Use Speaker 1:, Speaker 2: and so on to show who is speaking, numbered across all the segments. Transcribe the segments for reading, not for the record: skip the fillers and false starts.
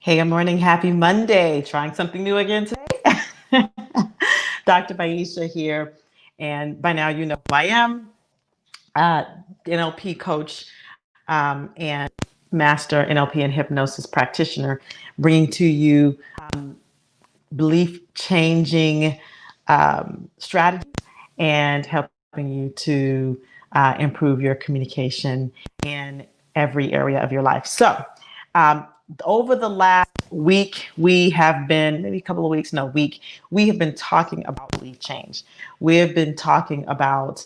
Speaker 1: Hey, good morning. Happy Monday. Trying something new again today. Dr. Baisha here. And by now, you know who I am, uh, NLP coach and master NLP and hypnosis practitioner, bringing to you belief changing strategies and helping you to improve your communication in every area of your life. So, um, over the last week, we have been, maybe a couple of weeks, no, week, we have been talking about belief change. We have been talking about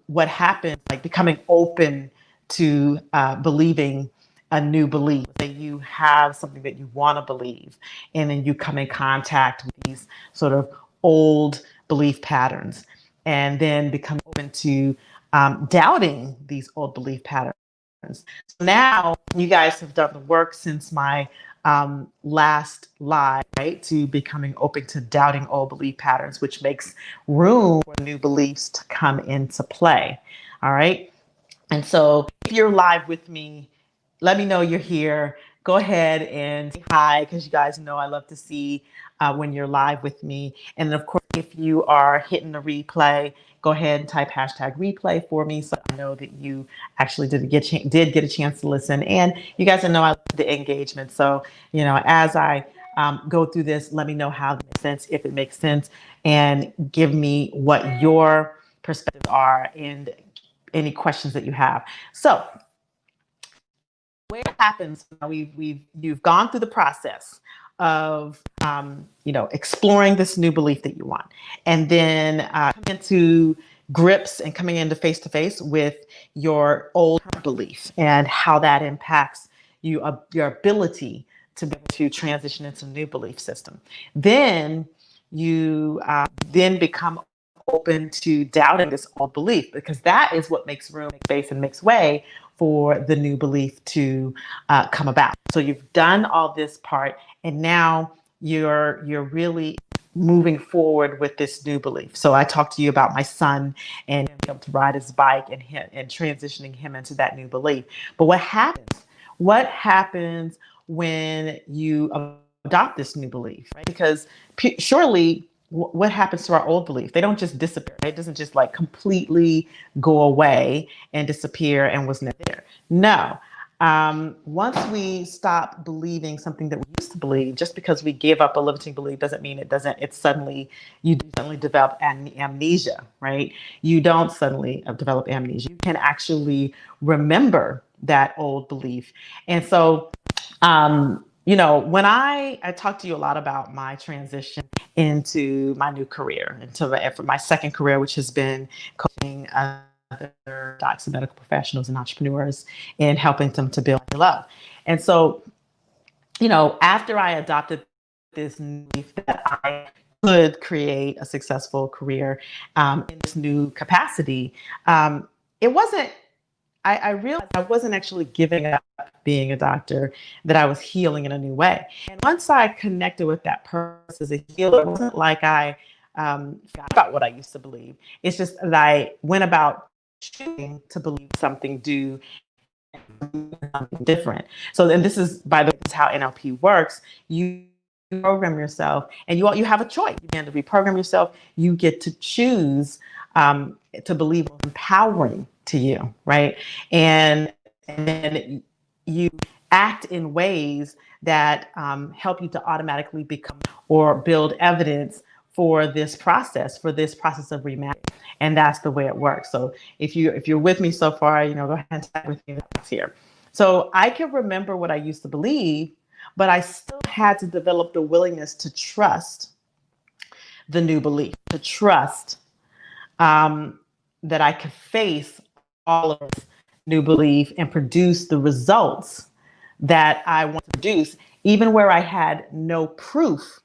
Speaker 1: what happens, like becoming open to believing a new belief. That you have something that you want to believe, and then you come in contact with these sort of old belief patterns, and then become open to doubting these old belief patterns. So now you guys have done the work since my last live, right, to becoming open to doubting old belief patterns, which makes room for new beliefs to come into play. All right. And so if you're live with me, let me know you're here. Go ahead and say hi, because you guys know I love to see when you're live with me. And then, of course, if you are hitting the replay, go ahead and type hashtag replay for me so I know that you actually did get a chance to listen. And you guys know I love the engagement. So, as I go through this, let me know how it makes sense, if it makes sense, and give me what your perspectives are and any questions that you have. So, what happens now? You've gone through the process of exploring this new belief that you want, and then coming into grips and coming into face to face with your old belief and how that impacts your ability to be able to transition into a new belief system. Then you then become open to doubting this old belief, because that is what makes room, makes space, and makes way for the new belief to come about. So you've done all this part, and now you're really moving forward with this new belief. So I talked to you about my son and being able to ride his bike and transitioning him into that new belief. But what happens? What happens when you adopt this new belief, right? Because surely what happens to our old belief? They don't just disappear. It doesn't just like completely go away and disappear and was never there. No. Once we stop believing something that we used to believe, just because we give up a limiting belief doesn't mean you suddenly develop amnesia, right? You don't suddenly develop amnesia. You can actually remember that old belief. And so, when I talk to you a lot about my transition into my new career, for my second career, which has been coaching other docs and medical professionals and entrepreneurs and helping them to build love. And so, after I adopted this new belief that I could create a successful career in this new capacity, it wasn't I realized I wasn't actually giving up being a doctor, that I was healing in a new way. And once I connected with that purpose as a healer, it wasn't like I forgot about what I used to believe. It's just that I went about choosing to believe something new and something different. So, and this is, by the way, this is how NLP works. You program yourself, and you have a choice. You begin to reprogram yourself. You get to choose to believe what's empowering to you, right? And then you act in ways that help you to automatically become or build evidence for this process of reimagining. And that's the way it works. So if you're with me so far, go ahead and type with me that's here. So I can remember what I used to believe, but I still had to develop the willingness to trust the new belief, to trust that I could face all of this new belief and produce the results that I want to produce, even where I had no proof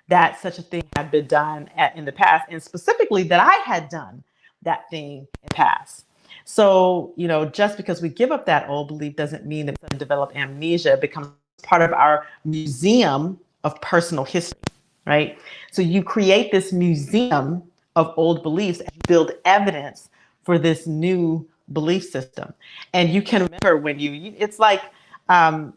Speaker 1: that such a thing had been done in the past, and specifically that I had done that thing in the past. So, just because we give up that old belief doesn't mean that we develop amnesia. It becomes part of our museum of personal history, right? So you create this museum of old beliefs and you build evidence for this new belief system. And you can remember when it's like, um,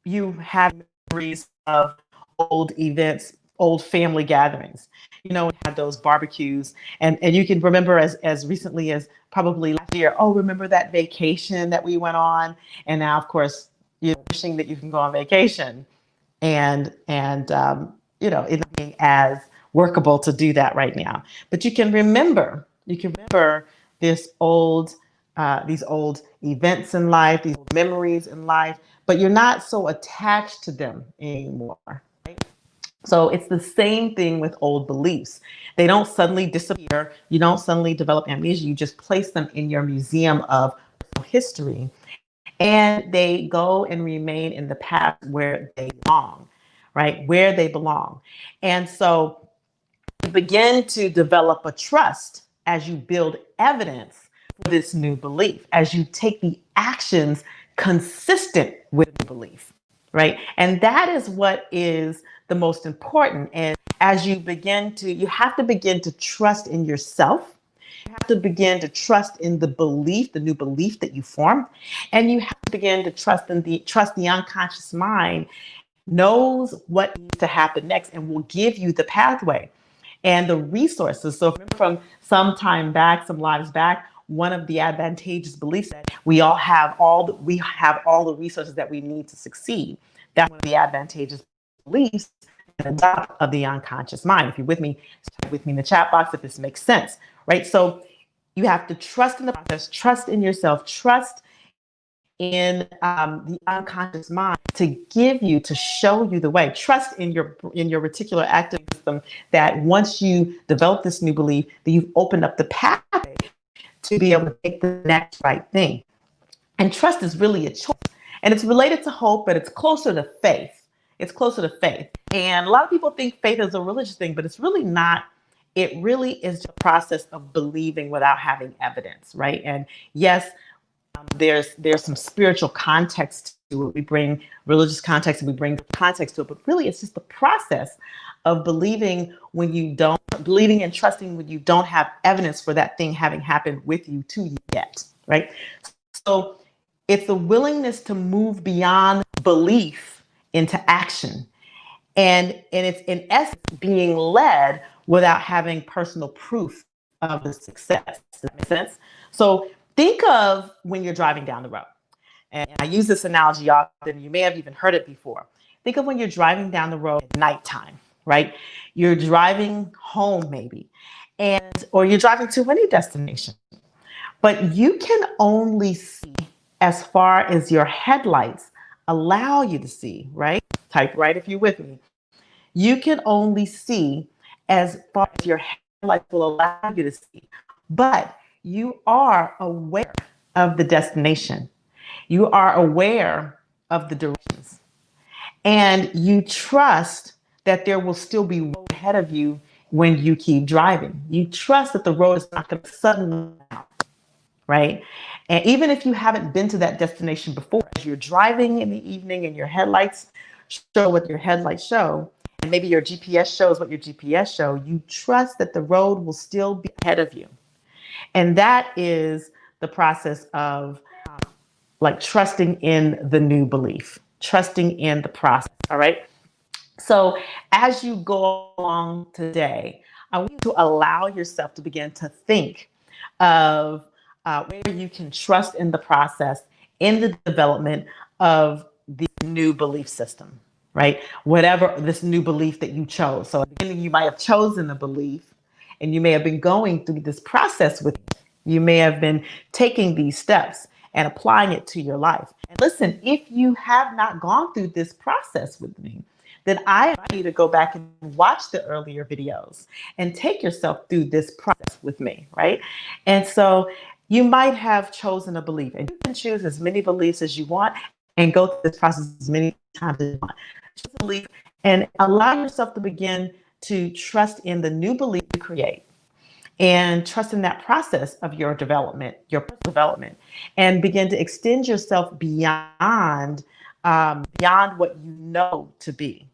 Speaker 1: you have memories of old events, old family gatherings. You know, we had those barbecues, and you can remember as recently as probably last year. Oh, remember that vacation that we went on? And now, of course, you're wishing that you can go on vacation, and it's not being as workable to do that right now. But you can remember this old these old events in life, these old memories in life, but you're not so attached to them anymore. Right? So it's the same thing with old beliefs. They don't suddenly disappear. You don't suddenly develop amnesia. You just place them in your museum of history, and they go and remain in the past where they belong, right? Where they belong. And so you begin to develop a trust as you build evidence for this new belief, as you take the actions consistent with the belief, right? And that is what is the most important. And as you have to begin to trust in yourself. You have to begin to trust in the belief, the new belief that you form, and you have to begin to trust the unconscious mind knows what needs to happen next and will give you the pathway and the resources. So from some time back, some lives back, one of the advantageous beliefs that we have all the resources that we need to succeed. That's one of the advantageous beliefs of the unconscious mind. If you're with me, type with me in the chat box if this makes sense, right? So you have to trust in the process, trust in yourself, trust in the unconscious mind to show you the way. Trust in your reticular active system that once you develop this new belief, that you've opened up the pathway to be able to take the next right thing. And trust is really a choice, and it's related to hope, but it's closer to faith. It's closer to faith, and a lot of people think faith is a religious thing, but it's really not. It really is the process of believing without having evidence, right? And yes, there's some spiritual context to it. We bring religious context and we bring context to it, but really it's just the process of believing and trusting when you don't have evidence for that thing having happened with you to you yet, right? So it's the willingness to move beyond belief into action. And it's in essence being led without having personal proof of the success. Does that make sense? So think of when you're driving down the road. And I use this analogy often. You may have even heard it before. Think of when you're driving down the road at nighttime, right? You're driving home maybe, or you're driving to any destination, but you can only see as far as your headlights allow you to see, right? Type right if you're with me. You can only see as far as your headlights will allow you to see, but you are aware of the destination. You are aware of the directions, and you trust that there will still be road ahead of you when you keep driving. You trust that the road is not going to suddenly out, right? And even if you haven't been to that destination before, as you're driving in the evening and your headlights show what your headlights show, and maybe your GPS shows what your GPS show, you trust that the road will still be ahead of you. And that is the process of like trusting in the new belief, trusting in the process. All right. So as you go along today, I want you to allow yourself to begin to think of where you can trust in the process, in the development of the new belief system, right? Whatever this new belief that you chose. So at the beginning, you might have chosen a belief and you may have been going through this process with it. You may have been taking these steps and applying it to your life. And listen, if you have not gone through this process with me, then I invite you to go back and watch the earlier videos and take yourself through this process with me, right? And so you might have chosen a belief, and you can choose as many beliefs as you want and go through this process as many times as you want. Choose a belief and allow yourself to begin to trust in the new belief you create, and trust in that process of your development, and begin to extend yourself beyond what you know to be,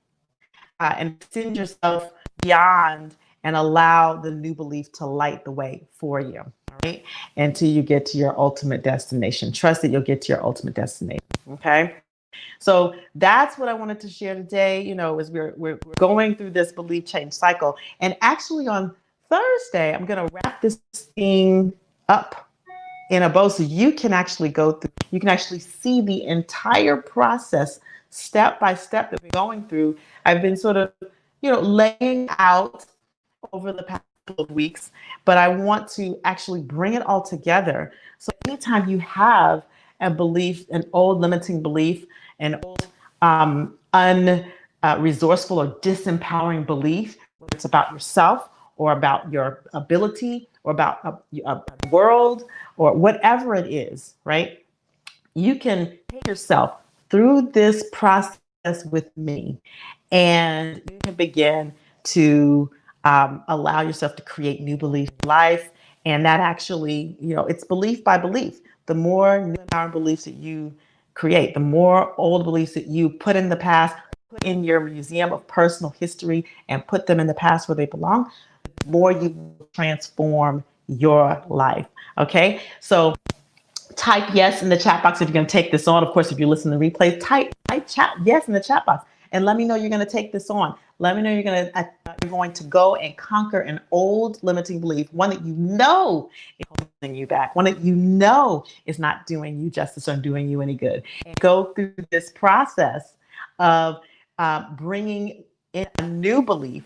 Speaker 1: and extend yourself beyond and allow the new belief to light the way for you, right? Until you get to your ultimate destination. Trust that you'll get to your ultimate destination, okay? So that's what I wanted to share today, as we're going through this belief change cycle. And actually on Thursday, I'm going to wrap this thing up in a bow so you can actually go through, you can actually see the entire process step by step that we're going through. I've been sort of, laying out over the past couple of weeks, but I want to actually bring it all together. So anytime you have a belief, an old limiting belief, an old unresourceful or disempowering belief, whether it's about yourself or about your ability or about a world or whatever it is, right? You can take yourself through this process with me, and you can begin to allow yourself to create new beliefs in life. And that actually, it's belief by belief. The more new empowering beliefs that you create, the more old beliefs that you put in the past, put in your museum of personal history and put them in the past where they belong, the more you transform your life. Okay. So type yes in the chat box if you're going to take this on. Of course, if you listen to the replays, type chat yes in the chat box and let me know you're going to take this on. Let me know you're going to go and conquer an old limiting belief, one that you know is holding you back, one that you know is not doing you justice or doing you any good. And go through this process of bringing in a new belief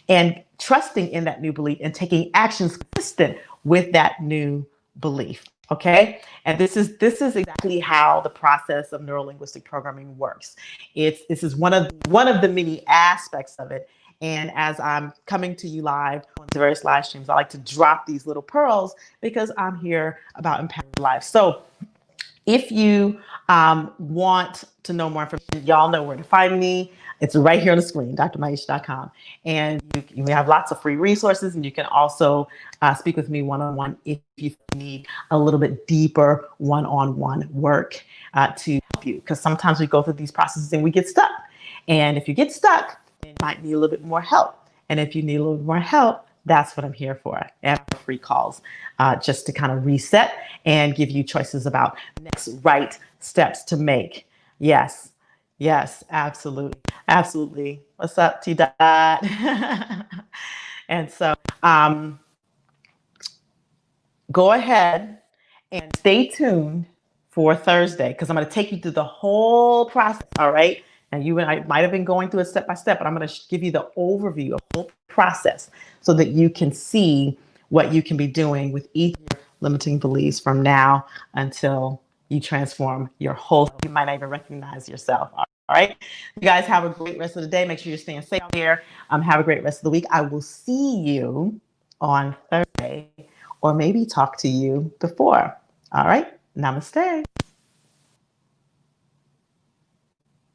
Speaker 1: and trusting in that new belief and taking actions consistent with that new belief. Okay. And this is exactly how the process of neurolinguistic programming works. This is one of the many aspects of it. And as I'm coming to you live on the various live streams, I like to drop these little pearls because I'm here about empowering life. So if you want to know more information, y'all know where to find me. It's right here on the screen, drmaisha.com. And you have lots of free resources, and you can also speak with me one-on-one if you need a little bit deeper one-on-one work to help you. Because sometimes we go through these processes and we get stuck. And if you get stuck, you might need a little bit more help. And if you need a little bit more help, that's what I'm here for. And free calls just to kind of reset and give you choices about next right steps to make. Yes, absolutely. Absolutely. What's up, T Dot? And so go ahead and stay tuned for Thursday because I'm going to take you through the whole process. All right. And you and I might have been going through it step by step, but I'm going to give you the overview of the whole process so that you can see what you can be doing with each of your limiting beliefs from now until you transform your whole. You might not even recognize yourself. All right. You guys have a great rest of the day. Make sure you're staying safe out here. Have a great rest of the week. I will see you on Thursday or maybe talk to you before. All right. Namaste.